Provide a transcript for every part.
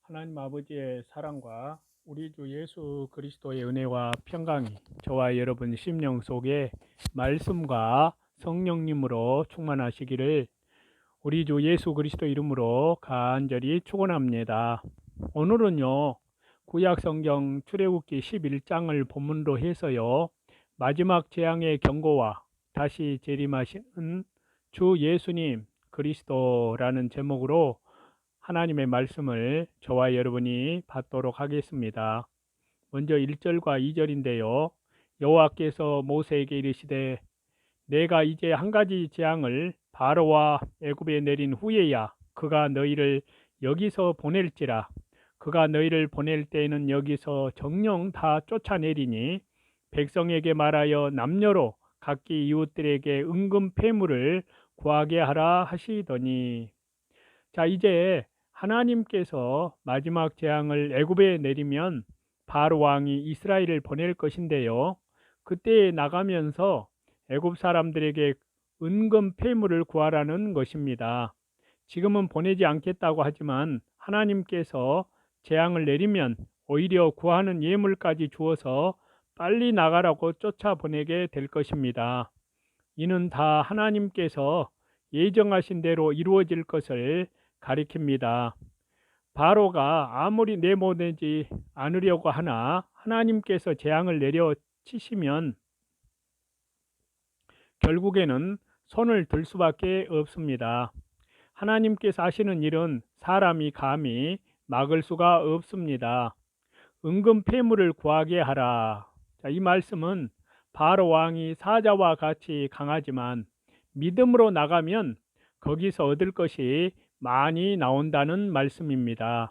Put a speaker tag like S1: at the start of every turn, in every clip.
S1: 하나님 아버지의 사랑과 우리 주 예수 그리스도의 은혜와 평강이 저와 여러분 심령 속에 말씀과 성령님으로 충만하시기를 우리 주 예수 그리스도 이름으로 간절히 축원합니다. 오늘은요, 구약 성경 출애굽기 11장을 본문으로 해서요, 마지막 재앙의 경고와 다시 재림하시는 주 예수님 그리스도라는 제목으로 하나님의 말씀을 저와 여러분이 받도록 하겠습니다. 먼저 1절과 2절인데요. 여호와께서 모세에게 이르시되 내가 이제 한 가지 재앙을 바로와 애굽에 내린 후에야 그가 너희를 여기서 보낼지라. 그가 너희를 보낼 때에는 여기서 정령 다 쫓아내리니 백성에게 말하여 남녀로 각기 이웃들에게 은금 패물을 구하게 하라 하시더니. 자, 이제 하나님께서 마지막 재앙을 애굽에 내리면 바로 왕이 이스라엘을 보낼 것인데요. 그때 나가면서 애굽 사람들에게 은금 패물을 구하라는 것입니다. 지금은 보내지 않겠다고 하지만 하나님께서 재앙을 내리면 오히려 구하는 예물까지 주어서 빨리 나가라고 쫓아보내게 될 것입니다. 이는 다 하나님께서 예정하신 대로 이루어질 것을 가리킵니다. 바로가 아무리 내보내지 않으려고 하나 하나님께서 재앙을 내려치시면 결국에는 손을 들 수밖에 없습니다. 하나님께서 하시는 일은 사람이 감히 막을 수가 없습니다. 은금 패물을 구하게 하라. 자, 이 말씀은 바로 왕이 사자와 같이 강하지만 믿음으로 나가면 거기서 얻을 것이 많이 나온다는 말씀입니다.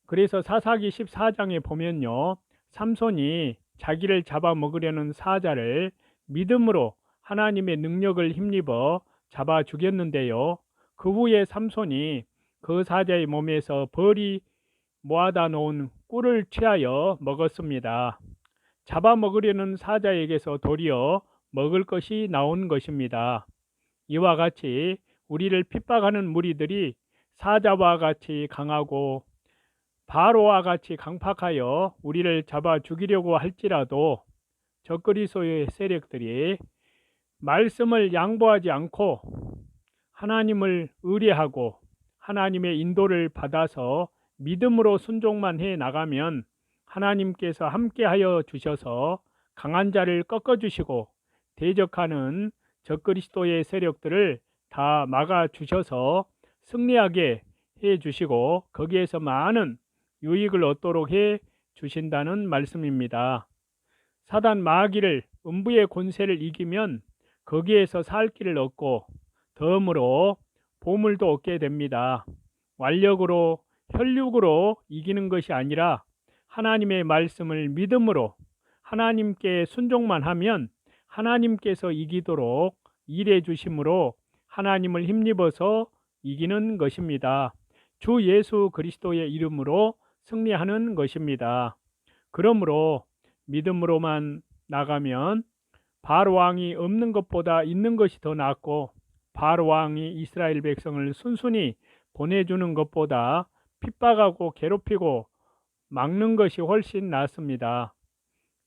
S1: 그래서 사사기 14장에 보면요, 삼손이 자기를 잡아먹으려는 사자를 믿음으로 하나님의 능력을 힘입어 잡아 죽였는데요. 그 후에 삼손이 그 사자의 몸에서 벌이 모아다 놓은 꿀을 취하여 먹었습니다. 잡아먹으려는 사자에게서 도리어 먹을 것이 나온 것입니다. 이와 같이 우리를 핍박하는 무리들이 사자와 같이 강하고 바로와 같이 강팍하여 우리를 잡아 죽이려고 할지라도 적그리스도의 세력들이 말씀을 양보하지 않고 하나님을 의뢰하고 하나님의 인도를 받아서 믿음으로 순종만 해 나가면 하나님께서 함께하여 주셔서 강한 자를 꺾어주시고 대적하는 적그리스도의 세력들을 다 막아 주셔서 승리하게 해 주시고 거기에서 많은 유익을 얻도록 해 주신다는 말씀입니다. 사단 마귀를 음부의 권세를 이기면 거기에서 살 길을 얻고 덤으로 보물도 얻게 됩니다. 완력으로 혈육으로 이기는 것이 아니라 하나님의 말씀을 믿음으로 하나님께 순종만 하면 하나님께서 이기도록 일해 주심으로 하나님을 힘입어서 이기는 것입니다. 주 예수 그리스도의 이름으로 승리하는 것입니다. 그러므로 믿음으로만 나가면 바로 왕이 없는 것보다 있는 것이 더 낫고 바로 왕이 이스라엘 백성을 순순히 보내주는 것보다 핍박하고 괴롭히고 막는 것이 훨씬 낫습니다.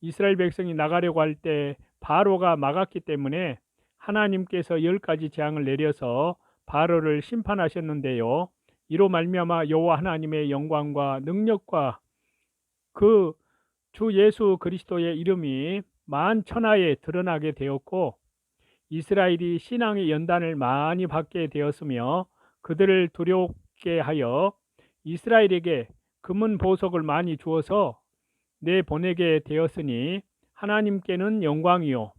S1: 이스라엘 백성이 나가려고 할 때 바로가 막았기 때문에 하나님께서 10가지 재앙을 내려서 바로를 심판하셨는데요. 이로 말미암아 여호와 하나님의 영광과 능력과 그 주 예수 그리스도의 이름이 만천하에 드러나게 되었고 이스라엘이 신앙의 연단을 많이 받게 되었으며 그들을 두렵게 하여 이스라엘에게 금은 보석을 많이 주어서 내보내게 되었으니 하나님께는 영광이요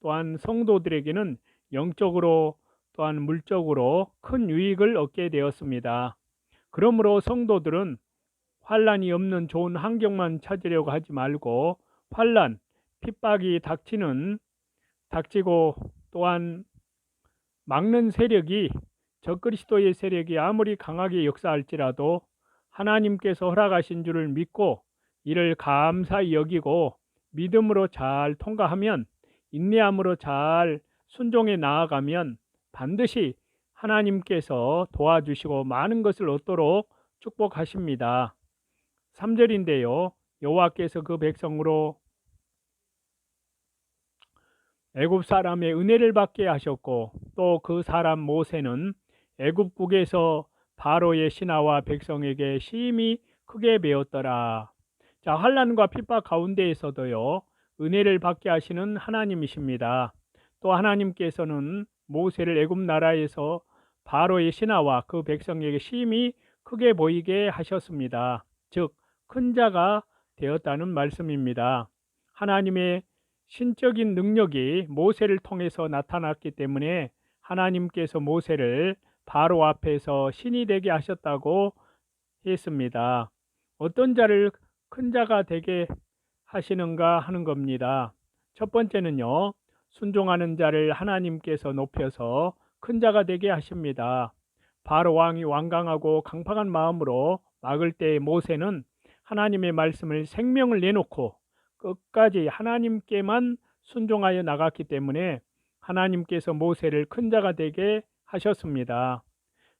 S1: 또한 성도들에게는 영적으로 또한 물적으로 큰 유익을 얻게 되었습니다. 그러므로 성도들은 환난이 없는 좋은 환경만 찾으려고 하지 말고 환난, 핍박이 닥치고 또한 막는 세력이 적그리스도의 세력이 아무리 강하게 역사할지라도 하나님께서 허락하신 줄을 믿고 이를 감사히 여기고 믿음으로 잘 통과하면 인내함으로 잘 순종해 나아가면 반드시 하나님께서 도와주시고 많은 것을 얻도록 축복하십니다. 3절인데요. 여호와께서 그 백성으로 애굽 사람의 은혜를 받게 하셨고 또 그 사람 모세는 애굽국에서 바로의 신하와 백성에게 심히 크게 배웠더라. 자, 환난과 핍박 가운데에서도요, 은혜를 받게 하시는 하나님이십니다. 또 하나님께서는 모세를 애굽 나라에서 바로의 신하와 그 백성에게 심히 크게 보이게 하셨습니다. 즉, 큰 자가 되었다는 말씀입니다. 하나님의 신적인 능력이 모세를 통해서 나타났기 때문에 하나님께서 모세를 바로 앞에서 신이 되게 하셨다고 했습니다. 어떤 자를 큰 자가 되게 하시는가 하는 겁니다. 첫 번째는요, 순종하는 자를 하나님께서 높여서 큰 자가 되게 하십니다. 바로 왕이 완강하고 강팍한 마음으로 막을 때 모세는 하나님의 말씀을 생명을 내놓고 끝까지 하나님께만 순종하여 나갔기 때문에 하나님께서 모세를 큰 자가 되게 하셨습니다.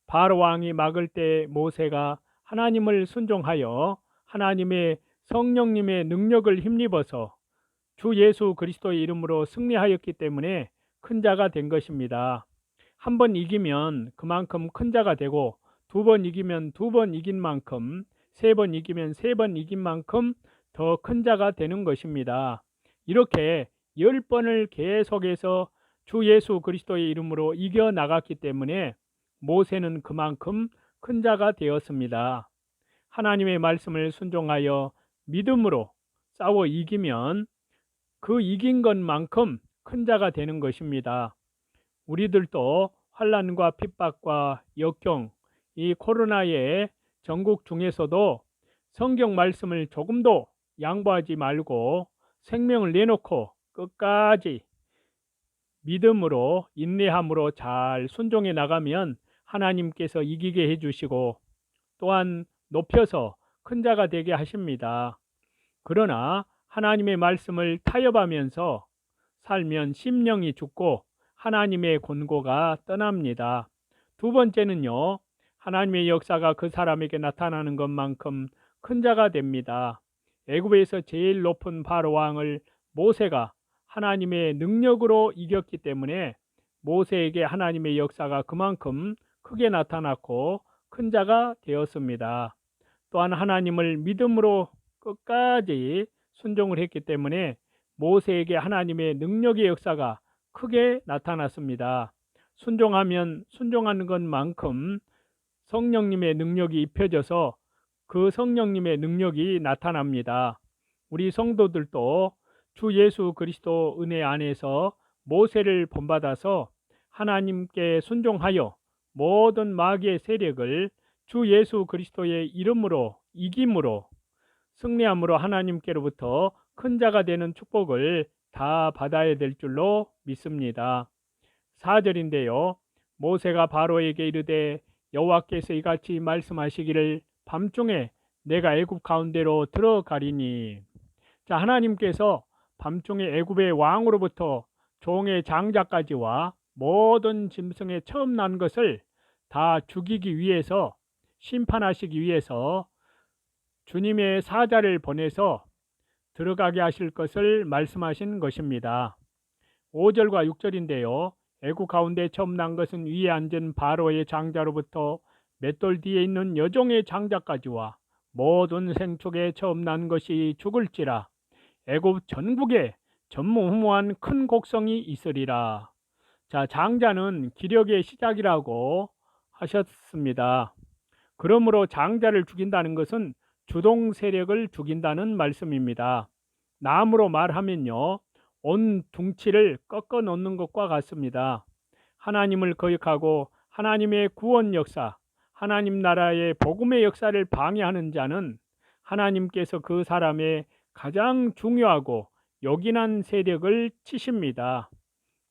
S1: 바로 왕이 막을 때 모세가 하나님을 순종하여 하나님의 성령님의 능력을 힘입어서 주 예수 그리스도의 이름으로 승리하였기 때문에 큰 자가 된 것입니다. 한 번 이기면 그만큼 큰 자가 되고, 두 번 이기면 두 번 이긴 만큼, 세 번 이기면 세 번 이긴 만큼 더 큰 자가 되는 것입니다. 이렇게 10번을 계속해서 주 예수 그리스도의 이름으로 이겨 나갔기 때문에 모세는 그만큼 큰 자가 되었습니다. 하나님의 말씀을 순종하여 믿음으로 싸워 이기면 그 이긴 것만큼 큰 자가 되는 것입니다. 우리들도 환난과 핍박과 역경, 이 코로나의 전국 중에서도 성경 말씀을 조금도 양보하지 말고 생명을 내놓고 끝까지 믿음으로 인내함으로 잘 순종해 나가면 하나님께서 이기게 해주시고 또한 높여서 큰 자가 되게 하십니다. 그러나 하나님의 말씀을 타협하면서 살면 심령이 죽고 하나님의 권고가 떠납니다. 두 번째는요, 하나님의 역사가 그 사람에게 나타나는 것만큼 큰 자가 됩니다. 애굽에서 제일 높은 바로 왕을 모세가 하나님의 능력으로 이겼기 때문에 모세에게 하나님의 역사가 그만큼 크게 나타났고 큰 자가 되었습니다. 또한 하나님을 믿음으로 끝까지 순종을 했기 때문에 모세에게 하나님의 능력의 역사가 크게 나타났습니다. 순종하면 순종하는 것만큼 성령님의 능력이 입혀져서 그 성령님의 능력이 나타납니다. 우리 성도들도 주 예수 그리스도 은혜 안에서 모세를 본받아서 하나님께 순종하여 모든 마귀의 세력을 주 예수 그리스도의 이름으로 이김으로 승리함으로 하나님께로부터 큰 자가 되는 축복을 다 받아야 될 줄로 믿습니다. 4절인데요. 모세가 바로에게 이르되 여호와께서 이같이 말씀하시기를 밤중에 내가 애굽 가운데로 들어가리니. 자, 하나님께서 밤중에 애굽의 왕으로부터 종의 장자까지와 모든 짐승의 처음 난 것을 다 죽이기 위해서, 심판하시기 위해서 주님의 사자를 보내서 들어가게 하실 것을 말씀하신 것입니다. 5절과 6절인데요. 애굽 가운데 처음 난 것은 위에 앉은 바로의 장자로부터 맷돌 뒤에 있는 여종의 장자까지와 모든 생축에 처음 난 것이 죽을지라. 애굽 전국에 전무후무한 큰 곡성이 있으리라. 자, 장자는 기력의 시작이라고 하셨습니다. 그러므로 장자를 죽인다는 것은 주동 세력을 죽인다는 말씀입니다. 나무로 말하면요, 온 둥치를 꺾어 놓는 것과 같습니다. 하나님을 거역하고 하나님의 구원 역사, 하나님 나라의 복음의 역사를 방해하는 자는 하나님께서 그 사람의 가장 중요하고 요긴한 세력을 치십니다.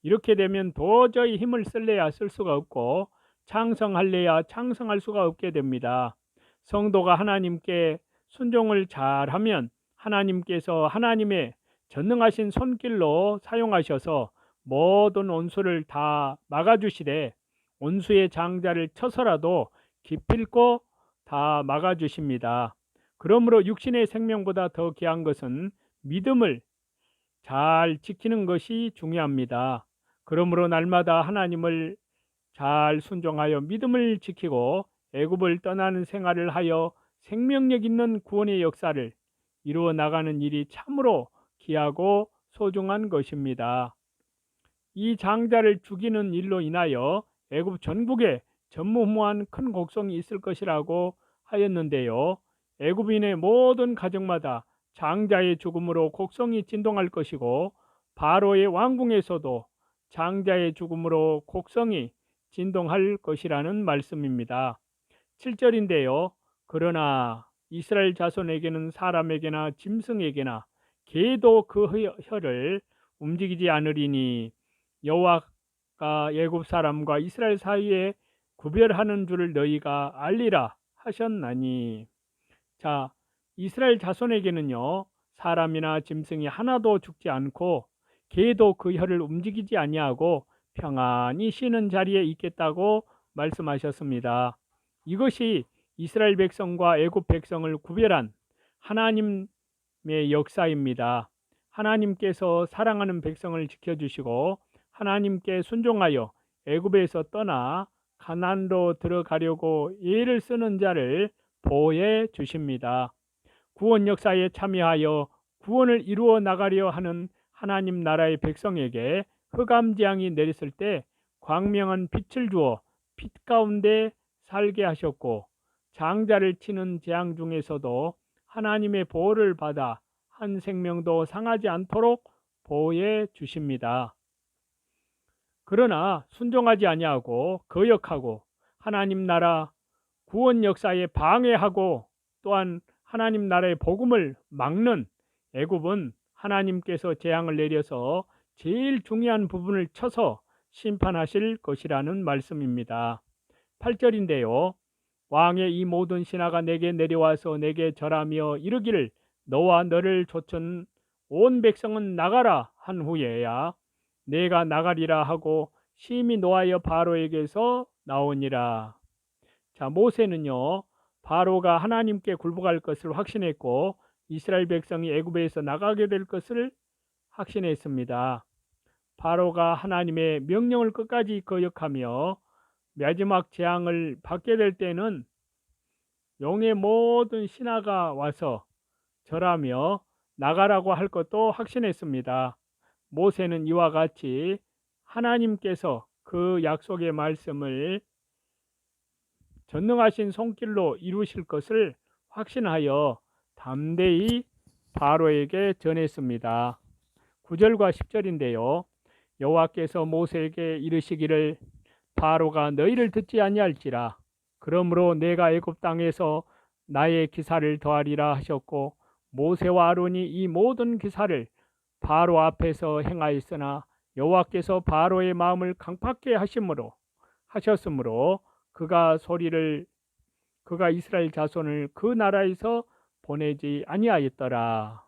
S1: 이렇게 되면 도저히 힘을 쓸래야 쓸 수가 없고 창성할래야 창성할 수가 없게 됩니다. 성도가 하나님께 순종을 잘하면 하나님께서 하나님의 전능하신 손길로 사용하셔서 모든 원수를 다 막아주시되 원수의 장자를 쳐서라도 기필코 다 막아주십니다. 그러므로 육신의 생명보다 더 귀한 것은 믿음을 잘 지키는 것이 중요합니다. 그러므로 날마다 하나님을 잘 순종하여 믿음을 지키고 애굽을 떠나는 생활을 하여 생명력 있는 구원의 역사를 이루어 나가는 일이 참으로 귀하고 소중한 것입니다. 이 장자를 죽이는 일로 인하여 애굽 전국에 전무후무한 큰 곡성이 있을 것이라고 하였는데요. 애굽인의 모든 가정마다 장자의 죽음으로 곡성이 진동할 것이고 바로의 왕궁에서도 장자의 죽음으로 곡성이 진동할 것이라는 말씀입니다. 7절인데요. 그러나 이스라엘 자손에게는 사람에게나 짐승에게나 개도 그 혀를 움직이지 않으리니 여호와가 애굽 사람과 이스라엘 사이에 구별하는 줄을 너희가 알리라 하셨나니. 자, 이스라엘 자손에게는요, 사람이나 짐승이 하나도 죽지 않고 개도 그 혀를 움직이지 아니하고 평안히 쉬는 자리에 있겠다고 말씀하셨습니다. 이것이 이스라엘 백성과 애굽 백성을 구별한 하나님의 역사입니다. 하나님께서 사랑하는 백성을 지켜주시고 하나님께 순종하여 애굽에서 떠나 가나안으로 들어가려고 예를 쓰는 자를 보호해 주십니다. 구원 역사에 참여하여 구원을 이루어 나가려 하는 하나님 나라의 백성에게 흑암재앙이 내렸을 때 광명한 빛을 주어 빛 가운데 살게 하셨고 장자를 치는 재앙 중에서도 하나님의 보호를 받아 한 생명도 상하지 않도록 보호해 주십니다. 그러나 순종하지 아니하고 거역하고 하나님 나라 구원 역사에 방해하고 또한 하나님 나라의 복음을 막는 애굽은 하나님께서 재앙을 내려서 제일 중요한 부분을 쳐서 심판하실 것이라는 말씀입니다. 8절인데요. 왕의 이 모든 신하가 내게 내려와서 내게 절하며 이르기를 너와 너를 좇은 온 백성은 나가라 한 후에야 내가 나가리라 하고 심히 노하여 바로에게서 나오니라. 자, 모세는요, 바로가 하나님께 굴복할 것을 확신했고 이스라엘 백성이 애굽에서 나가게 될 것을 확신했습니다. 바로가 하나님의 명령을 끝까지 거역하며 마지막 재앙을 받게 될 때는 용의 모든 신하가 와서 절하며 나가라고 할 것도 확신했습니다. 모세는 이와 같이 하나님께서 그 약속의 말씀을 전능하신 손길로 이루실 것을 확신하여 담대히 바로에게 전했습니다. 9절과 10절인데요. 여호와께서 모세에게 이르시기를 바로가 너희를 듣지 아니할지라 그러므로 내가 애굽 땅에서 나의 기사를 더하리라 하셨고 모세와 아론이 이 모든 기사를 바로 앞에서 행하였으나 여호와께서 바로의 마음을 강팍게 하셨으므로 그가 이스라엘 자손을 그 나라에서 보내지 아니하였더라.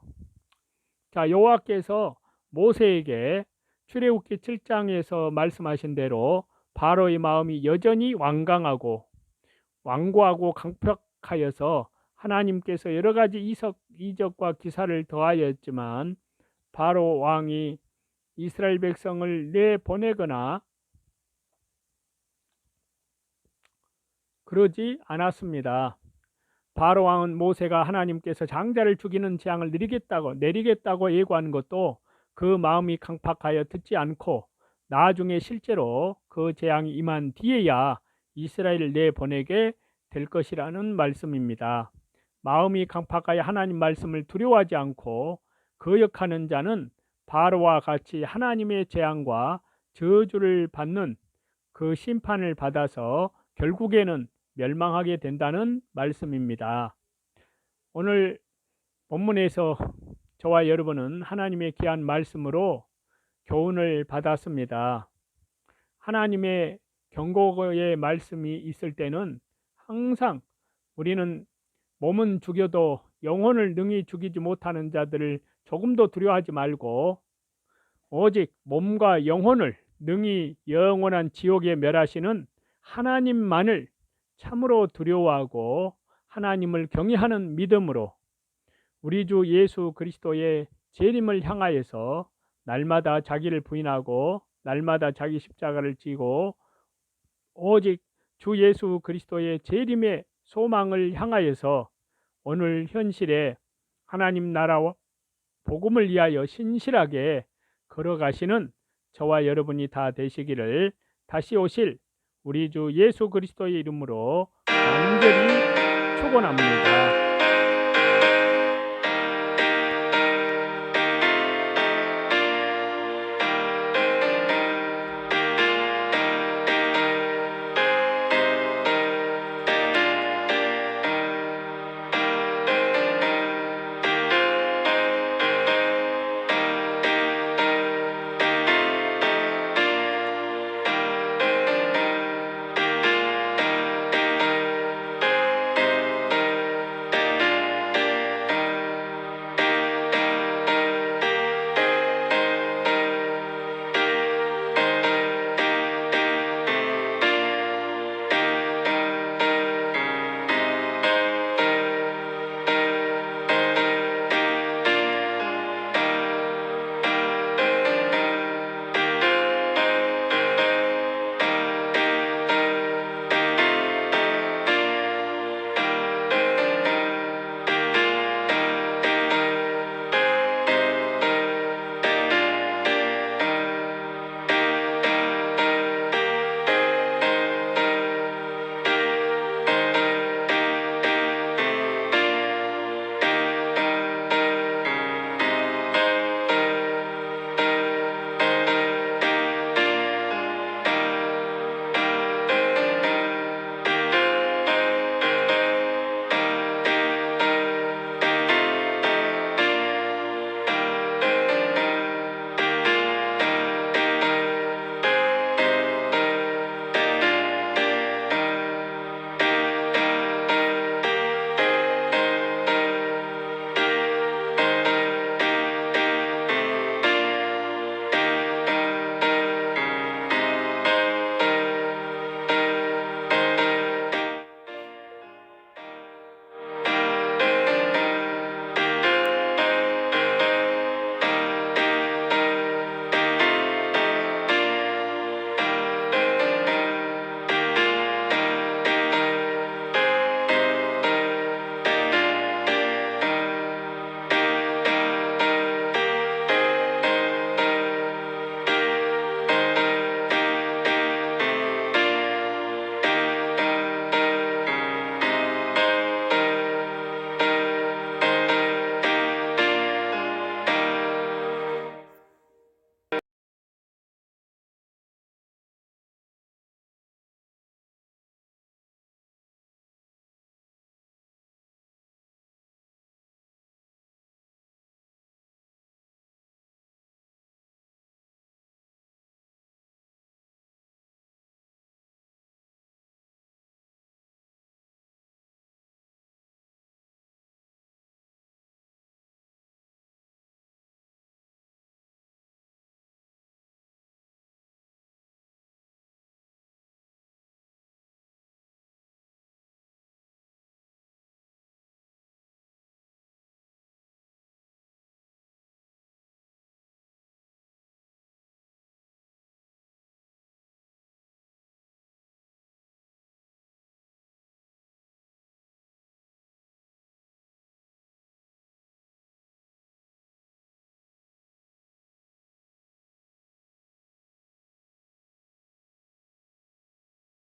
S1: 자, 여호와께서 모세에게 출애굽기 7장에서 말씀하신 대로 바로의 마음이 여전히 완고하고 강팍하여서 하나님께서 여러 가지 이적과 기사를 더하였지만 바로 왕이 이스라엘 백성을 내보내거나 그러지 않았습니다. 바로 왕은 모세가 하나님께서 장자를 죽이는 재앙을 내리겠다고 예고하는 것도 그 마음이 강팍하여 듣지 않고 나중에 실제로 그 재앙이 임한 뒤에야 이스라엘을 내보내게 될 것이라는 말씀입니다. 마음이 강팍하여 하나님 말씀을 두려워하지 않고 거역하는 자는 바로와 같이 하나님의 재앙과 저주를 받는 그 심판을 받아서 결국에는 멸망하게 된다는 말씀입니다. 오늘 본문에서 저와 여러분은 하나님의 귀한 말씀으로 교훈을 받았습니다. 하나님의 경고의 말씀이 있을 때는 항상 우리는 몸은 죽여도 영혼을 능히 죽이지 못하는 자들을 조금도 두려워하지 말고 오직 몸과 영혼을 능히 영원한 지옥에 멸하시는 하나님만을 참으로 두려워하고 하나님을 경외하는 믿음으로 우리 주 예수 그리스도의 재림을 향하여서 날마다 자기를 부인하고 날마다 자기 십자가를 지고 오직 주 예수 그리스도의 재림의 소망을 향하여서 오늘 현실에 하나님 나라와 복음을 위하여 신실하게 걸어가시는 저와 여러분이 다 되시기를 다시 오실 우리 주 예수 그리스도의 이름으로 간절히 축원합니다.